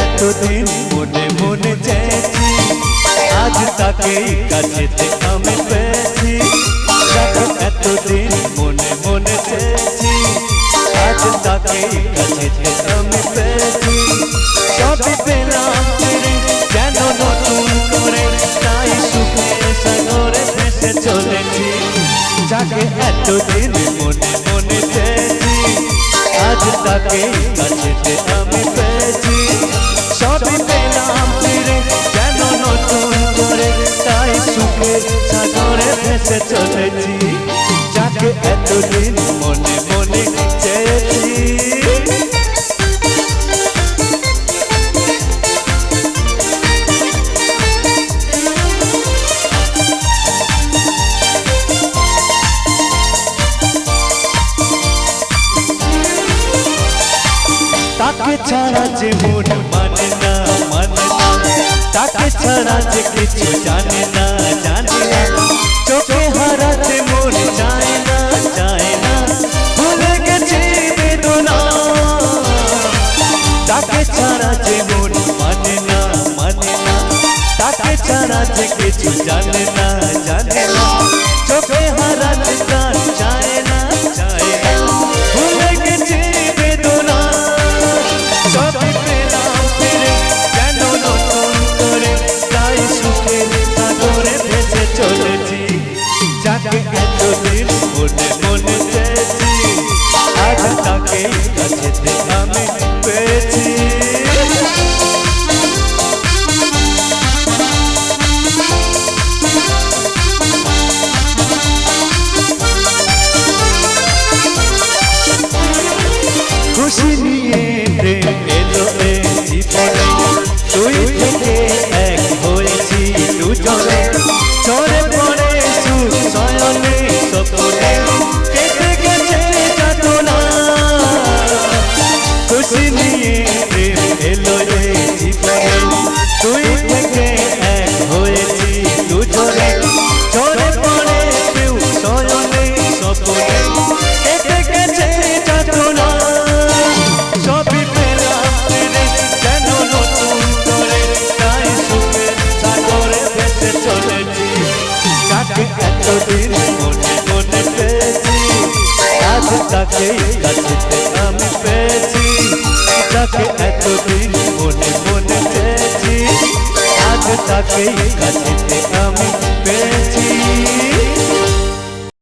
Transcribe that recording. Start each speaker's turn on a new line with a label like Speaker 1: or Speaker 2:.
Speaker 1: এতদিন মনে মনে চেয়েছি, আজ তাকে কাছেতে আমি পেয়েছি। যাকে এতদিন মনে মনে চেয়েছি, আজ তাকে কাছেতে আমি পেয়েছি। সবই পেলাম ফিরে যেন নতুন করে, তাই সুখে সাগরে ভেসে চলেছি। যাকে এতদিন মনে মনে চেয়েছি, আজ তাকে কাছেতে আমি পেয়েছি। সবই পেলাম ফিরে যেন নতুন করে, তাই সুখে সাগরে ভেসে চলেছি। যাকে এতদিন মনে মনে চেয়েছি। তাকে ছাড়া যে মন মানে না, মানে না। তাকে ছাড়া যে কিছু জানে না, জানে না। চোখে হারাতে মন চায় না, চায় না। ভুলে গেছে বেদনা। তাকে ছাড়া যে মন মানে না, মানে না। তাকে ছাড়া যে কিছু জানে না, জানে না। চোখে হারাতে তার চায় না, চায় না। ভুলে গেছে বেদনা। সবই পেলাম ফিরে যেন নতুন করে, তাই সুখে সাগরে ভেসে চলেছি। যাকে এতদিন মনে মনে চেয়েছি, আজ তাকে কাছেতে আমি পেয়েছি। খুশি নিয়ে প্রেম এলো এ জীবনে, তুই থেকে এক হয়েছি দুজনে। ঝরে পড়ে সুখ শয়নে স্বপ্নে, কেটে গেছে যাতনা। খুশি নিয়ে প্রেম এলো এ জীবনে, তুই থেকে এক হয়েছি দুজনে। ঝরে পড়ে সুখ শয়নে স্বপ্নে, কেটে গেছে যাতনা। সবই পেলাম ফিরে যেন নতুন করে, তাই সুখে সাগরে ভেসে চলেছি। যাকে এতদিন মনে মনে পেয়েছি, আজ তাকে কাছেতে আমি পেয়েছি। যাকে এতদিন মনে মনে চেয়েছি, আজ তাকে কাছেতে আমি পেয়েছি।